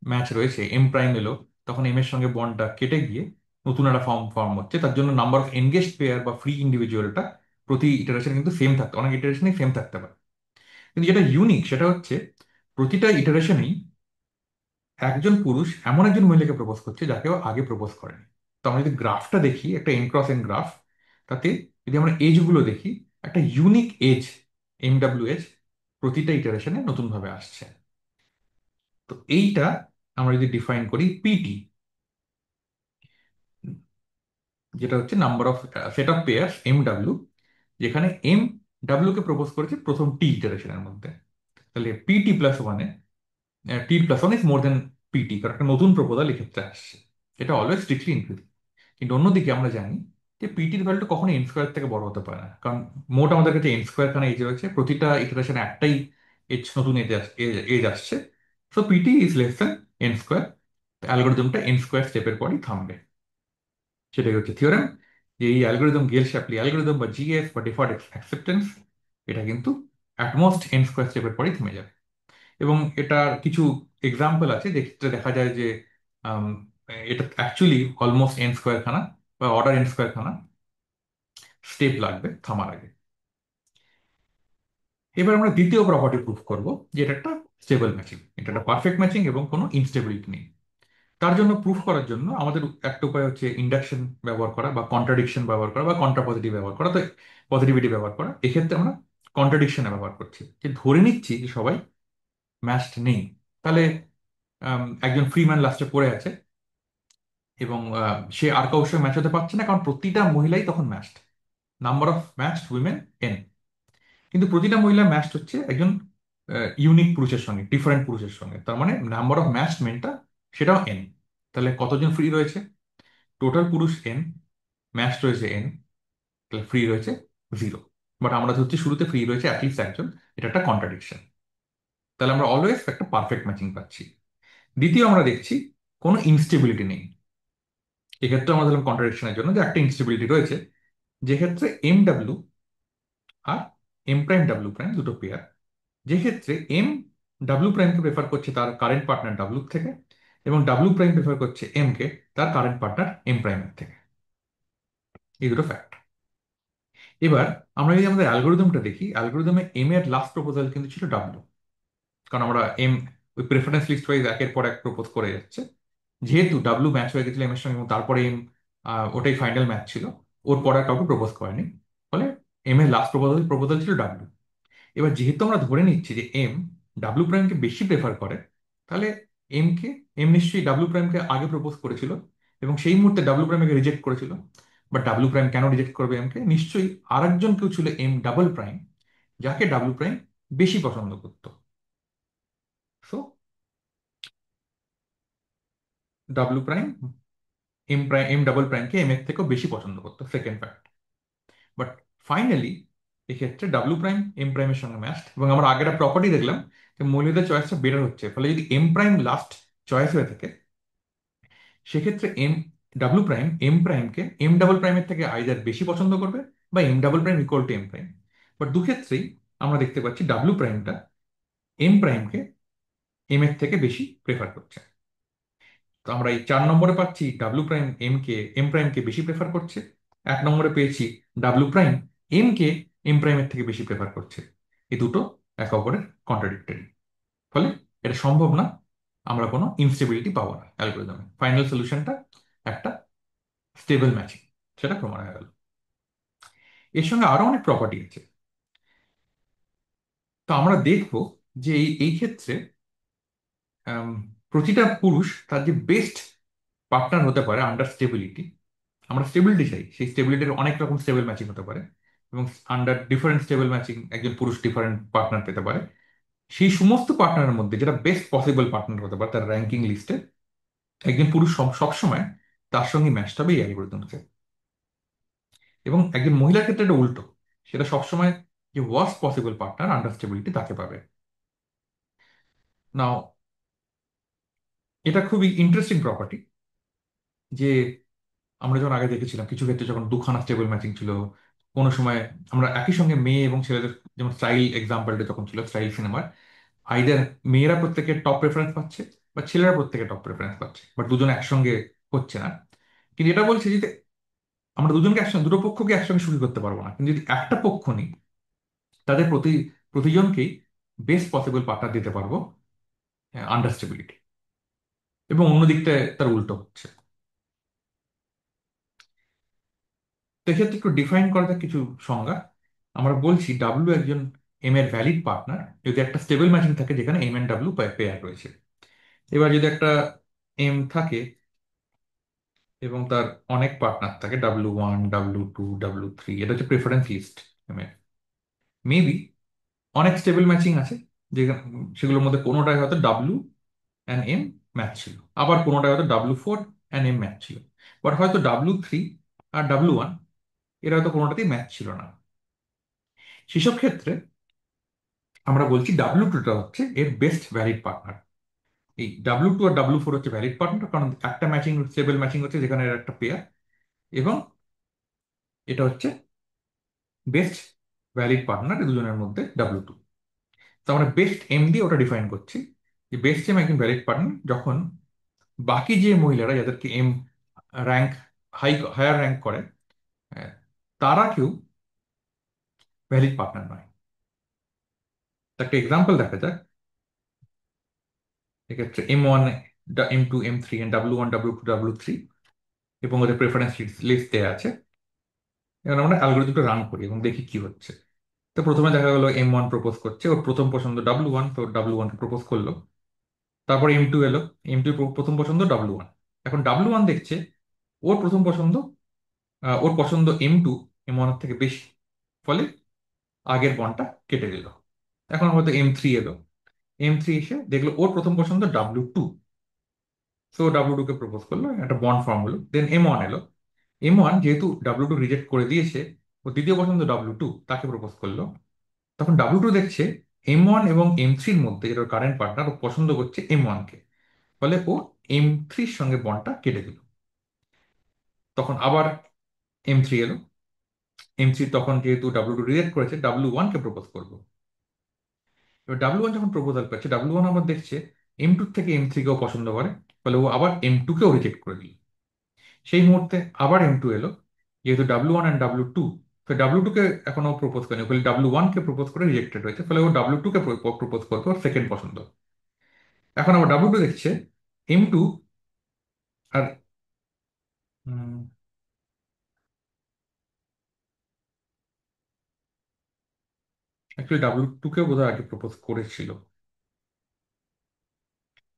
ম্যাচ রয়েছে, এম প্রাইম এলো, তখন এম এর সঙ্গে বন্ডটা কেটে গিয়ে নতুন একটা ফর্ম হচ্ছে, তার জন্য নাম্বার অফ এনগেজড প্লেয়ার বা ফ্রি ইন্ডিভিজুয়ালটা প্রতি ইটারেশন কিন্তু সেম থাকতে, অনেক ইটারেশনেই সেম থাকতে পারে। কিন্তু যেটা ইউনিক সেটা হচ্ছে প্রতিটা ইটারেশনেই একজন পুরুষ এমন একজন মহিলাকে প্রপোজ করছে যাকে ও আগে প্রপোজ করেনি। তো আমরা যদি গ্রাফটা দেখি, একটা এন ক্রস এন গ্রাফ, তাতে যদি আমরা এজগুলো দেখি, একটা ইউনিক এজ, এজ, প্রতিটা ইটারেশনে নতুনভাবে আসছে। তো এইটা আমরা যদি ডিফাইন করি পিটি, যেটা হচ্ছে number of set of pairs যেখানে কে প্রপোজ করেছে প্রথম টি ইটারেশনের মধ্যে, তাহলে পিটি প্লাস ওয়ানে, T plus one is more than PT, কারণ একটা নতুন প্রপোজাল এক্ষেত্রে আসছে। এটা অলওয়েজ স্ট্রিক্টলি ইনক্লুসিভ। কিন্তু অন্যদিকে আমরা জানি যে পিটির ভ্যালুটা কখনো এন স্কোয়ার থেকে বড় হতে পারে না, কারণ মোট আমাদের কাছে এন স্কোয়ার খানা এজ রয়েছে, প্রতিটা ইটারেশনে একটাই নতুন এজ আসছে। So PT is less than N square, অ্যালগোরিদমটা এন স্কোয়ার স্টেপের পরই থামবে। সেটাই হচ্ছে থিওরেম, যে এই অ্যালগোরিদম, গেল শ্যাপলি অ্যালগোরিদম বা জিএস বা ডিফল্ট অ্যাকসেপ্টেন্স, এটা কিন্তু অ্যাটমোস্ট এন স্কোয়ার স্টেপের পরই থেমে যাবে। এবং এটার কিছু এক্সাম্পল আছে যেক্ষেত্রে দেখা যায় যে আম, এটা অ্যাকচুয়ালি অলমোস্ট এন স্কোয়ার খানা বা অর্ডার এন স্কোয়ার খানা স্টেপ লাগবে থামার আগে। এবার আমরা দ্বিতীয় প্রপার্টি প্রুফ করব, যে এটা একটা স্টেবল ম্যাচিং, এটা একটা পারফেক্ট ম্যাচিং এবং কোনো ইনস্টেবিলিটি নেই। তার জন্য প্রুফ করার জন্য আমাদের একটা উপায় হচ্ছে ইন্ডাকশন ব্যবহার করা বা কন্ট্রাডিকশন ব্যবহার করা বা কন্ট্রাপজিটিভ ব্যবহার করা। তো পজিটিভিটি ব্যবহার করা, এক্ষেত্রে আমরা কন্ট্রাডিকশনে ব্যবহার করছি, যে ধরে নিচ্ছি যে সবাই ম্যাচড নেই। তাহলে একজন ফ্রি ম্যান লাস্টে পড়ে আছে এবং সে আর কারোর সঙ্গে ম্যাচ হতে পারছে না, কারণ প্রতিটা মহিলাই তখন matched, number of matched women N. কিন্তু প্রতিটা মহিলা ম্যাচড হচ্ছে একজন ইউনিক পুরুষের সঙ্গে, ডিফারেন্ট পুরুষের সঙ্গে, তার মানে নাম্বার অফ ম্যাচড মেনটা সেটাও এন। তাহলে কতজন ফ্রি রয়েছে? টোটাল পুরুষ এন, ম্যাচড রয়েছে এন, তাহলে ফ্রি রয়েছে জিরো। বাট আমরা ধরছি শুরুতে ফ্রি রয়েছে অ্যাটলিস্ট একজন, এটা একটা কন্ট্রাডিকশন। তাহলে আমরা অলওয়েজ একটা পারফেক্ট ম্যাচিং পাচ্ছি। দ্বিতীয় আমরা দেখছি কোনো ইনস্টেবিলিটি নেই। এক্ষেত্রে আমরা ধরলাম কন্ট্রাডিকশনের জন্য যে একটা ইনস্টেবিলিটি রয়েছে, যে ক্ষেত্রে আর এম প্রাইম দুটো পেয়ার, যে ক্ষেত্রে কে প্রেফার করছে তার কারেন্ট পার্টনার থেকে, এবং প্রাইম প্রেফার করছে কে তার কারেন্ট পার্টনার প্রাইমের থেকে। এই দুটো ফ্যাক্ট। এবার আমরা যদি আমাদের অ্যালগোরিদমটা দেখি, অ্যালগোরিদমে এর লাস্ট প্রপোজাল কিন্তু ছিল ডাব্লু, কারণ আমরা ওই প্রেফারেন্স লিস্ট ওয়াইজ একের পর এক প্রপোজ করে যাচ্ছে। যেহেতু ম্যাচ হয়ে গেছিল এর সঙ্গে এবং তারপরে ওটাই ফাইনাল ম্যাচ ছিল, ওর পর আর কাউকে প্রপোজ করেনি, ফলে এর লাস্ট প্রপোজাল ছিল ডাব্লু। এবার যেহেতু আমরা ধরে নিচ্ছি যে প্রাইমকে বেশি প্রেফার করে, তাহলে এম কে নিশ্চয়ই প্রাইমকে আগে প্রপোজ করেছিল এবং সেই মুহূর্তে প্রাইমকে রিজেক্ট করেছিল। বাট প্রাইম কেন রিজেক্ট করবে কে? নিশ্চয়ই আরেকজন কেউ ছিল প্রাইম, যাকে প্রাইম বেশি পছন্দ করতো। সো প্রাইম প্রাইমকে এর থেকেও বেশি পছন্দ করতো, সেকেন্ড ফ্যাক্ট। বাট ফাইনালি এক্ষেত্রে প্রাইম প্রাইমের সঙ্গে ম্যাচড, এবং আমরা আগের প্রপার্টি দেখলাম যে মৌলিকদের চয়েসটা বেটার হচ্ছে, ফলে যদি প্রাইম লাস্ট চয়েস হয়ে থাকে, সেক্ষেত্রে প্রাইম প্রাইমকে প্রাইমের থেকে আইদার বেশি পছন্দ করবে বা prime equal to prime. But দুক্ষেত্রেই আমরা দেখতে পাচ্ছি প্রাইমটা প্রাইমকে এর থেকে বেশি প্রেফার করছে। তো আমরা এই 4 নম্বরে পাচ্ছি প্রাইম প্রাইমকে বেশি প্রেফার করছে, 1 নম্বরে পেয়েছি প্রাইম কে প্রাইমের থেকে বেশি প্রেফার করছে। এই দুটো একে অপরের কন্ট্রাডিক্টরি, ফলে এটা সম্ভব না, আমরা কোনো ইনস্টেবিলিটি পাবো না অ্যালগোরিদমে। ফাইনাল সলিউশনটা একটা স্টেবল ম্যাচিং, সেটা প্রমাণ হয়ে গেল। এর সঙ্গে আরো অনেক প্রপার্টি আছে। তো আমরা দেখব যে এই ক্ষেত্রে প্রতিটা পুরুষ তার যে বেস্ট পার্টনার হতে পারে আন্ডার স্টেবিলিটি, আমরা স্টেবিলিটি চাই, সেই স্টেবিলিটির অনেক রকম স্টেবল ম্যাচিং হতে পারে, এবং আন্ডার ডিফারেন্ট স্টেবল ম্যাচিং একজন পুরুষ ডিফারেন্ট পার্টনার পেতে পারে। সেই সমস্ত পার্টনারের মধ্যে যেটা বেস্ট পসিবল পার্টনার হতে পারে তার র্যাঙ্কিং লিস্টে, একজন পুরুষ সবসময় তার সঙ্গে ম্যাচড হবে এই অ্যালগোরিদমকে। এবং একজন মহিলার ক্ষেত্রে এটা উল্টো, সেটা সবসময় যে ওয়ার্স্ট পসিবল পার্টনার আন্ডারস্টেবিলিটি তাকে পাবে। নাও, এটা খুবই ইন্টারেস্টিং প্রপার্টি যে আমরা যখন আগে দেখেছিলাম কিছু ক্ষেত্রে যখন দুখানা স্টেবল ম্যাচিং ছিল, কোনো সময় আমরা একই সঙ্গে মেয়ে এবং ছেলেদের, যেমন স্টাইল এক্সাম্পলটা যখন ছিল স্টাইল সিনেমার, আইদার মেয়েরা প্রত্যেকে টপ প্রেফারেন্স পাচ্ছে বা ছেলেরা প্রত্যেকে টপ প্রেফারেন্স পাচ্ছে, বাট দুজন একসঙ্গে হচ্ছে না। কিন্তু এটা বলছে যে আমরা দুজনকে একসঙ্গে, দুটো পক্ষকে একসঙ্গে সুখী করতে পারবো না, কিন্তু যদি একটা পক্ষ নিই তাদের প্রতিজনকেই বেস্ট পসিবল পার্টনার দিতে পারবো আন্ডারস্টেবিলিটি। এবং অন্য দিকটায় তার উল্টো হচ্ছে। তো এক্ষেত্রে একটু ডিফাইন করা যাক কিছু সংজ্ঞা। আমরা বলছি ডাব্লিউ একজন এম এর ভ্যালিড পার্টনার যদি একটা স্টেবল ম্যাচিং থাকে যেখানে এম এন্ড ডাব্লিউ পেয়ার রয়েছে। এবার যদি একটা এম থাকে এবং তার অনেক পার্টনার থাকে, W1, W2, W3, এটা হচ্ছে প্রেফারেন্স লিস্ট এম এর। মেবি অনেক স্টেবল ম্যাচিং আছে যে সেগুলোর মধ্যে কোনোটাই হয়তো ডাব্লিউ অ্যান্ড এম ম্যাচ ছিল, আবার কোনোটাই হয়তো W4 অ্যান্ড এম ম্যাচ ছিল, বাট হয়তো W3 আর W1 এরা হয়তো কোনোটাতেই ম্যাচ ছিল না। সেসব ক্ষেত্রে আমরা বলছি W2টা হচ্ছে এর বেস্ট ভ্যালিড পার্টনার। এই W2 আর W4 হচ্ছে ভ্যালিড পার্টনার, কারণ একটা ম্যাচিং স্টেবল ম্যাচিং হচ্ছে যেখানে এর একটা পেয়ার, এবং এটা হচ্ছে বেস্ট ভ্যালিড পার্টনার এই দুজনের মধ্যে W2। তো আমরা বেস্ট এম দিয়ে ওটা ডিফাইন করছি যে বেস্ট এম একজন ভ্যালিড পার্টনার যখন বাকি যে মহিলারা যাদেরকে এম র্যাঙ্ক হায়ার র্যাঙ্ক করে, আহ, তারা কেউ ভ্যালিড পার্টনার নয়। তো একটা এক্সাম্পল দেখা যাক। এক্ষেত্রে M1, M2, M3 W1, W2, W3 এবং ওদের প্রেফারেন্স লিস্ট দেওয়া আছে। এবার আমরা অ্যালগোরিদমটা রান করি এবং দেখি কি হচ্ছে। তো প্রথমে দেখা গেলো M1 প্রপোজ করছে, ওর প্রথম পছন্দ W1, তো W1 কে প্রপোজ করলো। তারপর M2 এলো, M2 প্রথম পছন্দ W1। এখন W1 দেখছে ওর প্রথম পছন্দ, ওর পছন্দ M2 M1 এর থেকে বেশি, ফলে আগের বন্ডটা কেটে দিল। এখন হয়তো M3 এলো, M3 এসে দেখলো ওর প্রথম পছন্দ W2, সো W2 কে প্রপোজ করলো, একটা বন্ড ফর্ম হলো। দেন M1 এলো, M1 যেহেতু W2 রিজেক্ট করে দিয়েছে, ও দ্বিতীয় পছন্দ W2 তাকে প্রপোজ করলো। তখন W2 দেখছে M1 এবং M3-র মধ্যে যেটা কারেন্ট পার্টনার, ও পছন্দ করছে M1 কে, ফলে ও M3-র সঙ্গে বন্ডটা কেটে দিল। তখন আবার M3 এলো, M3 তখন যেহেতু W2 রিজেক্ট করেছে W1 কে প্রপোজ করবো। এবার W1 যখন প্রপোজাল পাচ্ছে, W1 আবার দেখছে M2 থেকে M3 কেও পছন্দ করে, ফলে ও আবার M2 কেও রিজেক্ট করে দিল। সেই মুহূর্তে আবার M2 এলো, যেহেতু W1 অ্যান্ড W2, তো W2 কে এখনো প্রপোজ করেনি, ফলে W1 কে প্রপোজ করে রিজেক্টেড হয়েছে, ফলে ও W2 কে প্রপোজ করবে ওর সেকেন্ড পছন্দ। এখন আবার W2 দেখছে M2 আর অ্যাকচুয়ালি W2 কেও বোধহয় আগে প্রপোজ করেছিল,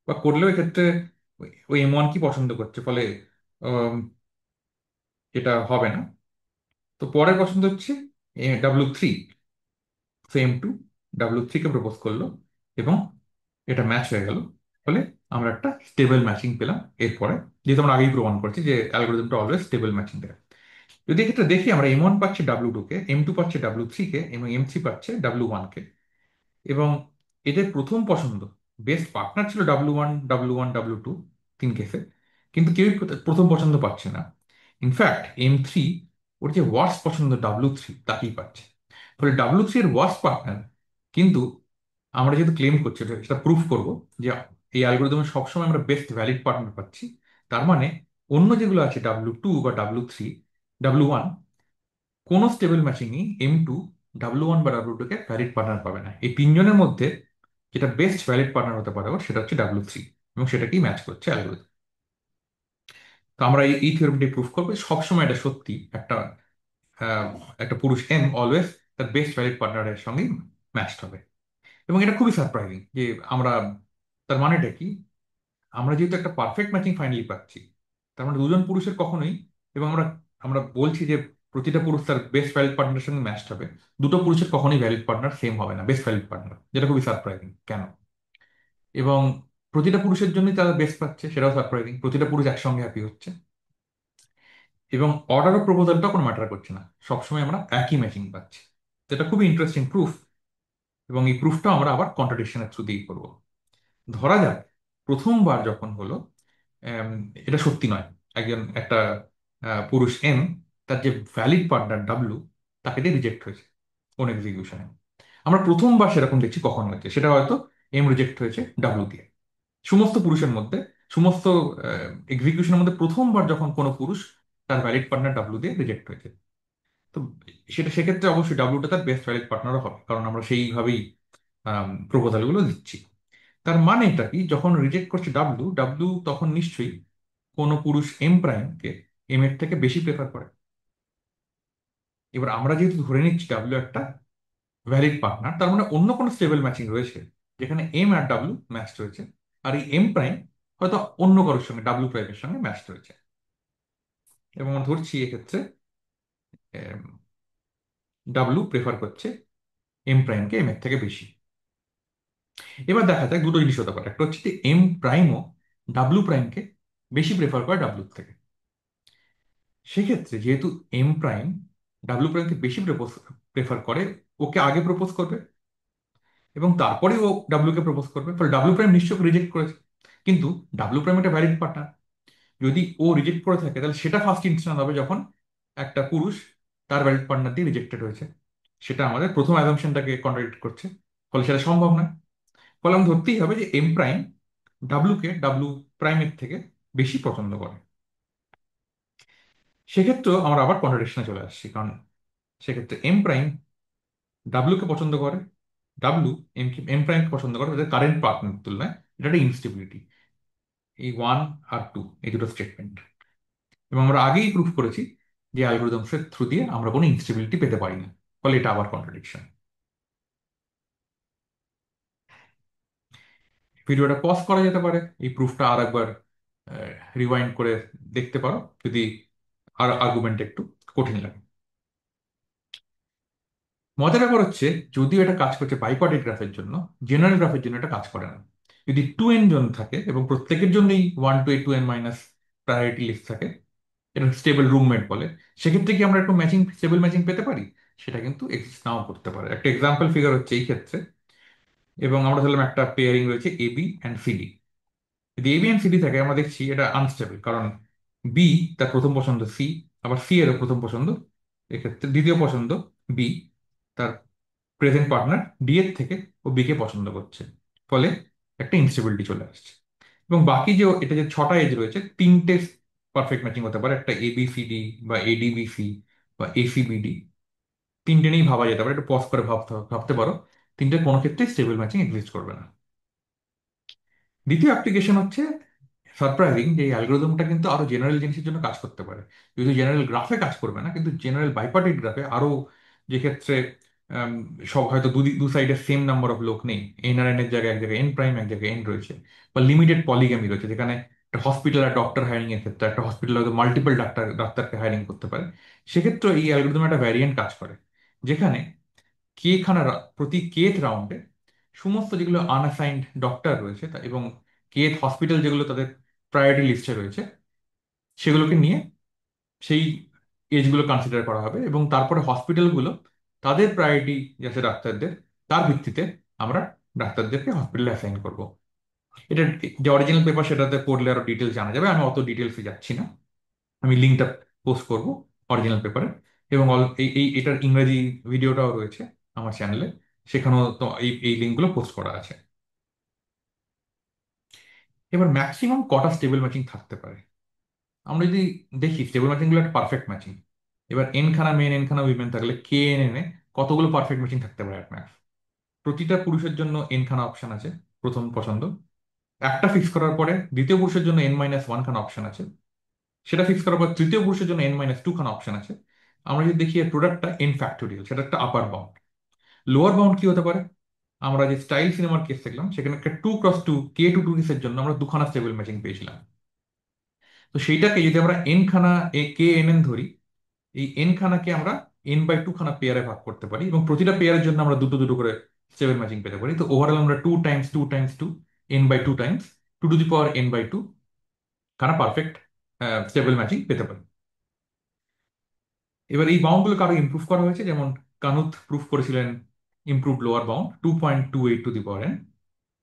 বা করলেও এক্ষেত্রে ওই M1 কি পছন্দ করছে, ফলে আম, এটা হবে না। তো পরের পছন্দ হচ্ছে W3, M2 W3 কে প্রপোজ করলো এবং এটা ম্যাচ হয়ে গেল, ফলে আমরা একটা স্টেবল ম্যাচিং পেলাম। এরপরে যেহেতু আমরা আগেই প্রমাণ করছি যে অ্যালগোরিদমটা অলওয়েজ স্টেবল ম্যাচিং দেয়। যদি এক্ষেত্রে দেখি আমরা M1 পাচ্ছে W2 কে, M2 পাচ্ছে W3 কে এবং M3 পাচ্ছে W1 কে, এবং এদের প্রথম পছন্দ বেস্ট পার্টনার ছিল W1, W1, W2 তিন কেসে, কিন্তু কেউই প্রথম পছন্দ পাচ্ছে না। ইনফ্যাক্ট M3 ওর যে ওয়ার্স্ট পছন্দ W3 তাকেই পাচ্ছে, ফলে W3 এর ওয়ার্স্ট পার্টনার। কিন্তু আমরা যেহেতু ক্লেম করছি সেটা প্রুফ করব যে এই অ্যালগোরিদমে সবসময় আমরা বেস্ট ভ্যালিড পার্টনার পাচ্ছি, তার মানে অন্য যেগুলো আছে W2 বা W3, W1, কোনো স্টেবল ম্যাচিংই M2, W1 বা W2 কে ভ্যালিড পার্টনার পাবে না। এই তিনজনের মধ্যে যেটা বেস্ট ভ্যালিড পার্টনার হতে পারে সেটা হচ্ছে W3, এবং সেটাকেই ম্যাচ করছে অ্যালগোরিদম। তো আমরা এই থিওরিটি প্রুফ করবো যে সবসময় এটা সত্যি, একটা আহ, একটা পুরুষ এম অলওয়েজ তার বেস্ট ভ্যালিড পার্টনারের সঙ্গে ম্যাচড হবে। এবং এটা খুবই সারপ্রাইজিং যে আমরা, তার মানেটা কি, আমরা যেহেতু একটা পারফেক্ট ম্যাচিং ফাইনালি পাচ্ছি, তার মানে দুজন পুরুষের কখনোই, এবং আমরা আমরা বলছি যে প্রতিটা পুরুষ তার বেস্ট ভ্যালিড পার্টনারের সঙ্গে ম্যাচড হবে। দুটো পুরুষের কখনোই ভ্যালিড পার্টনার সেম হবে না, বেস্ট ভ্যালিড পার্টনার, যেটা খুবই সারপ্রাইজিং। কেন? এবং প্রতিটা পুরুষের জন্যই তারা বেস্ট পাচ্ছে, সেটাও সারপ্রাইজিং। প্রতিটা পুরুষ একসঙ্গে হ্যাপি হচ্ছে। এবং অর্ডার অফ প্রপোজালটা কোনো ম্যাটার করছে না, সবসময় আমরা একই ম্যাচিং পাচ্ছি। তো এটা খুবই ইন্টারেস্টিং প্রুফ। এবং এই প্রুফটা আমরা আবার কন্ট্রাডিকশনের থ্রু দিয়েই করবো। ধরা যাক প্রথমবার যখন হলো, আম, এটা সত্যি নয়, একটা পুরুষ এম তার যে ভ্যালিড পার্টনার ডাব্লু তাকে দিয়ে রিজেক্ট হয়েছে কোন এক্সিকিউশনে। আমরা প্রথমবার সেরকম দেখছি কখন হয়েছে, সেটা হয়তো এম রিজেক্ট হয়েছে ডাব্লু দিয়ে। সমস্ত পুরুষের মধ্যে, সমস্ত এক্সিকিউশনের মধ্যে প্রথমবার যখন কোনো পুরুষ তার ভ্যালিড পার্টনার ডাব্লু দিয়ে রিজেক্ট হয়েছে, তো সেক্ষেত্রে অবশ্যই ডাব্লুটা তার বেস্ট ভ্যালিড পার্টনারও হবে, কারণ আমরা সেইভাবেই প্রপোজালগুলো দিচ্ছি। তার মানে এটা কি, যখন রিজেক্ট করছে ডাব্লু, ডাব্লু তখন নিশ্চয়ই কোনো পুরুষ এম প্রাইমকে এম এর থেকে বেশি প্রেফার করে। এবার আমরা যেহেতু ধরে নিচ্ছি ডাব্লু একটা ভ্যালিড পার্টনার, তার মানে অন্য কোনো স্টেবল ম্যাচিং রয়েছে যেখানে এম আর ডাব্লু ম্যাচ রয়েছে, আর এই এম প্রাইম হয়তো অন্য কারোর সঙ্গে ডাব্লু প্রাইমের সঙ্গে ম্যাচ রয়েছে। এবং আমরা ধরছি এক্ষেত্রে ডাব্লু প্রেফার করছে এম প্রাইমকে এম এর থেকে বেশি। এবার দেখা যায় দুটো জিনিস হতে পারে, একটা হচ্ছে যে এম প্রাইমও ডাব্লু প্রাইমকে বেশি প্রেফার করে ডাব্লুর থেকে। সেক্ষেত্রে যেহেতু এম প্রাইম ডাব্লু প্রাইমকে বেশি প্রেফার করে, ওকে আগে প্রপোজ করবে এবং তারপরে ও ডাব্লুকে প্রপোজ করবে, ফলে ডাব্লু প্রাইম নিশ্চয়ই রিজেক্ট করেছে। কিন্তু ডাব্লু প্রাইম একটা ভ্যালিড পার্টনার, যদি ও রিজেক্ট করে থাকে তাহলে সেটা ফার্স্ট ইনস্ট্যান্স হবে যখন একটা পুরুষ তার ভ্যালিড পার্টনার দিয়ে রিজেক্টেড হয়েছে। সেটা আমাদের প্রথম অ্যাজাম্পশনটাকে কন্ট্রাডিক্ট করছে, ফলে সেটা সম্ভব নয়। ফলে আমি ধরতেই হবে যে এম প্রাইম ডাব্লুকে ডাব্লু প্রাইমের থেকে বেশি পছন্দ করে। সেক্ষেত্রেও আমরা আবার কন্ট্রাডিকশনে চলে আসছি, কারণ সেক্ষেত্রে এম প্রাইম ডাব্লুকে পছন্দ করে, ডাব্লু এম প্রাইমকে পছন্দ করে তাদের কারেন্ট পার্টনার তুলনায়। এটা একটা ইনস্টেবিলিটি, এই ওয়ান আর টু, এই দুটো স্টেটমেন্ট। এবং আমরা আগেই প্রুফ করেছি যে অ্যালগোরিদমসের থ্রু দিয়ে আমরা কোনো ইনস্টেবিলিটি পেতে পারি না, ফলে এটা আবার কন্ট্রাডিকশন। ভিডিওটা পজ করা যেতে পারে, এই প্রুফটা আর একবার রিওয়াইন্ড করে দেখতে পারো যদি আর আর্গুমেন্ট একটু কঠিন লাগে। মজার ব্যাপার হচ্ছে, যদিও এটা কাজ করছে বাইপার্টেড গ্রাফের জন্য, জেনারেল গ্রাফের জন্য এটা কাজ করে না। যদি টু এন জন থাকে এবং প্রত্যেকের জন্যই one to A to N minus priority list থাকে, এটা স্টেবল রুমমেট বলে, সেক্ষেত্রে কি আমরা একটু ম্যাচিং, স্টেবল ম্যাচিং পেতে পারি? সেটা কিন্তু এক্সিস্ট নাও করতে পারে। একটা এক্সাম্পল ফিগার হচ্ছে এই ক্ষেত্রে। এবং আমরা ধরলাম একটা পেয়ারিং রয়েছে এ বি অ্যান্ড সিডি। যদি এ বি অ্যান্ড সিডি থাকে, আমরা দেখছি এটা আনস্টেবল, কারণ বি তার প্রথম পছন্দ সি, আবার সি এরও প্রথম পছন্দ, এক্ষেত্রে দ্বিতীয় পছন্দ বি, তার প্রেজেন্ট পার্টনার ডি এর থেকে ও বি কে পছন্দ করছে। ফলে একটা ইনস্টেবিলিটি চলে আসছে। এবং বাকি যে এটা যে ছটা এজ রয়েছে, তিনটে পারফেক্ট ম্যাচিং হতে পারে, একটা এ বি সি ডি বা এ ডি বি সি বা এ সি বি ডি। তিনটে নিয়েই ভাবা যেতে পারে, একটু পজ করে ভাবতে পারো, তিনটে কোনো ক্ষেত্রে স্টেবল ম্যাচিং এক্সিস্ট করবে না। দ্বিতীয় অ্যাপ্লিকেশন হচ্ছে সারপ্রাইজিং, যে এই অ্যালগোরিদমটা কিন্তু আরো জেনারেল জিনিসের জন্য কাজ করতে পারে। যদি জেনারেল গ্রাফে কাজ করবে না, কিন্তু জেনারেল বাইপার্টেড গ্রাফে আরো, যে ক্ষেত্রে আম, সব হয়তো দু দু সাইডে সেম নাম্বার অফ লোক নেই, এন আর এন এর জায়গায় এক জায়গায় এন প্রাইম এক জায়গায় এন রয়েছে, বা লিমিটেড পলিগ্যামি রয়েছে, যেখানে একটা হসপিটাল আর ডক্টর হায়ারিং এর ক্ষেত্রে একটা হসপিটাল হয়তো মাল্টিপল ডাক্তারকে হায়ারিং করতে পারে। সেক্ষেত্রে এই অ্যালগোরিদম একটা ভ্যারিয়েন্ট কাজ করে, যেখানে প্রতি কেথ রাউন্ডে সমস্ত যেগুলো আনঅ্যাসাইন্ড ডক্টর রয়েছে এবং কেথ হসপিটাল যেগুলো তাদের প্রায়োরিটি লিস্টে রয়েছে, সেগুলোকে নিয়ে সেই এজগুলো কনসিডার করা হবে, এবং তারপরে হসপিটালগুলো তাদের প্রায়োরিটি যাচ্ছে ডাক্তারদের, তার ভিত্তিতে আমরা ডাক্তারদেরকে হসপিটালে অ্যাসাইন করব। এটা যে অরিজিনাল পেপার, সেটাতে পড়লে আরো ডিটেলস জানা যাবে, আমি অত ডিটেলসে যাচ্ছি না। আমি লিঙ্কটা পোস্ট করব অরিজিনাল পেপারে। এবং এটার ইংরেজি ভিডিওটাও রয়েছে আমার চ্যানেলে, সেখানেও তো এই লিঙ্কগুলো পোস্ট করা আছে। এবার ম্যাক্সিমাম কটা স্টেবল ম্যাচিং থাকতে পারে? আমরা যদি দেখি স্টেবল ম্যাচিং গুলো একটা পারফেক্ট ম্যাচিং, এবার এন খানা মেন এন খানা উইমেন থাকলে কে এন এনে কতগুলো পারফেক্ট ম্যাচিং থাকতে পারে অ্যাট ম্যাক্স? প্রতিটা পুরুষের জন্য এন খানা অপশন আছে, প্রথম পছন্দ। একটা ফিক্স করার পরে দ্বিতীয় পুরুষের জন্য এন মাইনাস ওয়ান খানা অপশন আছে, সেটা ফিক্স করার পর তৃতীয় পুরুষের জন্য এন মাইনাস টু খানা অপশন আছে। আমরা যদি দেখি এর প্রোডাক্টটা এন ফ্যাক্টোরিয়াল, সেটা একটা আপার বাউন্ড। লোয়ার বাউন্ড কি হতে পারে? আমরা যে স্টাইল সিনেমার কেস দেখলাম, সেখানে একটা to cross two K two two কেসের জন্য আমরা দুখানা স্টেবল ম্যাচিং পেয়েছিলাম। তো সেইটাকে যদি আমরা এন খানা কে এন এন ধরি, এই এন খানাকে আমরা n/2 খানা পেয়ারে ভাগ করতে পারি, এবং প্রতিটা পেয়ারের জন্য আমরা দুটো দুটো করে স্টেবল ম্যাচিং পেতে পারি। তো ওভারঅল আমরা 2 × 2 × 2 n/2 Times 2 to the power n/2 খানা পারফেক্ট স্টেবল ম্যাচিং পেতে পারি। এবার এই বাউন্ডগুলোকে আরো ইমপ্রুভ করা হয়েছে, যেমন কানুথ প্রুফ করেছিলেন improve lower bound 2.28 to the power n।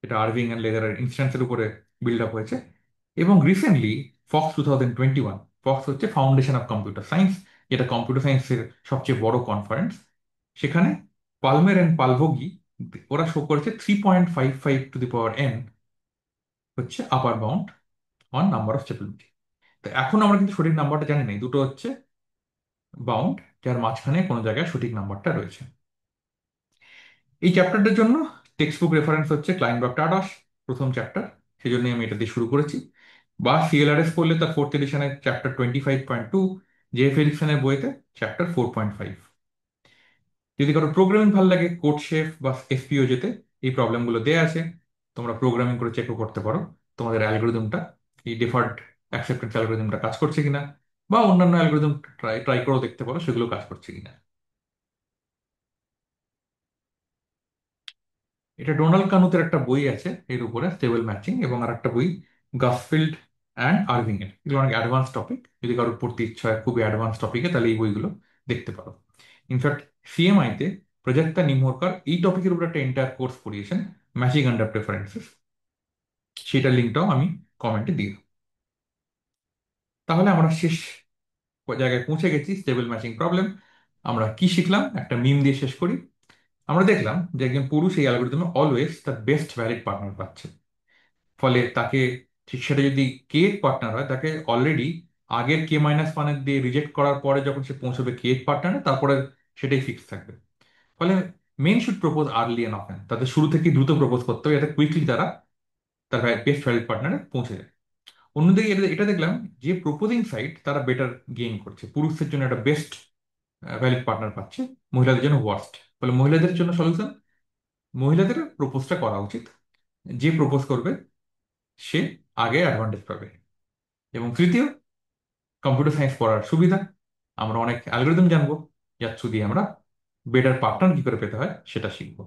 এটা আরভিং অ্যান্ড লেদারের ইনস্ট্যান্সের উপরে বিল্ড আপ হয়েছে। এবং রিসেন্টলি ফক্স 2021, ফক্স হচ্ছে ফাউন্ডেশন অফ কম্পিউটার সায়েন্স, যেটা কম্পিউটার সায়েন্সের সবচেয়ে বড় কনফারেন্স, সেখানে পালমের অ্যান্ড পালভোগি ওরা শো করেছে 3.55 টু দি পাওয়ার n হচ্ছে আপার bound on number of stability. তো এখন আমরা কিন্তু সঠিক নাম্বারটা জানি না, এই দুটো হচ্ছে বাউন্ড যার মাঝখানে কোনো জায়গায় সঠিক নাম্বারটা রয়েছে। এই চ্যাপ্টারটার জন্য টেক্সট বুক রেফারেন্স হচ্ছে ক্লাইনবার্গ টাডাস, প্রথম চ্যাপ্টার, সেই জন্যই আমি এটা দিয়ে শুরু করেছি। বা সিএলআরএস পড়লে তার ফোর্থ এডিশনের চ্যাপ্টার 25.2, জে এফ এরিকসনের বইতে চ্যাপ্টার 4.5। যদি কারো প্রোগ্রামিং ভালো লাগে, কোড শেফ বা এফপিও যেতে এই প্রবলেমগুলো দেয়া আছে, তোমরা প্রোগ্রামিং করে চেকও করতে পারো তোমাদের অ্যালগোরিদমটা, এই ডিফল্ট অ্যাকসেপ্টেন্স অ্যালগোরিদমটা কাজ করছে কিনা, বা অন্যান্য অ্যালগোরিদম ট্রাই ট্রাই করেও দেখতে পারো সেগুলো কাজ করছে কিনা। এটা ডোনাল্ড কানুতের একটা বই আছে এর উপরে স্টেবল ম্যাচিং, এবং আর একটা বই গাসফিল্ড অ্যান্ড আরভিং এর, এগুলো অনেক অ্যাডভান্স টপিক, যদি কারোর পড়তে ইচ্ছা হয় খুবই অ্যাডভান্স টপিকে, তাহলে এই বইগুলো দেখতে পারো। ইনফ্যাক্ট সিএমআই তে প্রজেক্তা নিমোরকার এই টপিকের উপর একটা এন্টায়ার কোর্স পড়িয়েছেন, ম্যাচিং আন্ডার প্রেফারেন্সেস, সেটার লিঙ্কটাও আমি কমেন্টে দিই। তাহলে আমরা শেষ জায়গায় পৌঁছে গেছি, স্টেবল ম্যাচিং প্রবলেম। আমরা কি শিখলাম, একটা মিম দিয়ে শেষ করি। আমরা দেখলাম যে একজন পুরুষ এই অ্যালগোরিদমে অলওয়েজ তার বেস্ট ভ্যালিড পার্টনার পাচ্ছে, ফলে তাকে, ঠিক সেটা যদি কে পার্টনার হয়, তাকে অলরেডি আগের K-1 দিয়ে রিজেক্ট করার পরে যখন সে পৌঁছবে কে পার্টনারে, তারপরে সেটাই ফিক্স থাকবে। ফলে men should propose early and often, তাদের শুরু থেকে দ্রুত প্রপোজ করতে হবে যাতে কুইকলি তারা তার বেস্ট ভ্যালিড পার্টনারে পৌঁছে যায়। অন্যদিকে এটা এটা দেখলাম যে প্রপোজিং সাইড তারা বেটার গেইন করছে, পুরুষদের জন্য একটা বেস্ট ভ্যালিড পার্টনার পাচ্ছে, মহিলাদের জন্য ওয়ার্স্ট। ফলে মহিলাদের জন্য সলিউশন, মহিলাদের প্রপোজটা করা উচিত, যে প্রপোজ করবে সে আগে অ্যাডভান্টেজ পাবে। এবং তৃতীয়, কম্পিউটার সায়েন্স পড়ার সুবিধা, আমরা অনেক অ্যালগোরিদম জানবো যার থ্রু দিয়ে আমরা বেটার পার্টনার কি করে পেতে হয় সেটা শিখবো।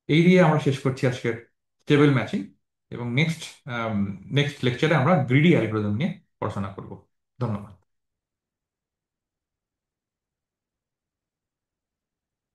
এই দিয়ে আমরা শেষ করছি আজকের স্টেবল ম্যাচিং, এবং নেক্সট নেক্সট লেকচারে আমরা গ্রিডি অ্যালগোরিদম নিয়ে পড়াশোনা করব। ধন্যবাদ।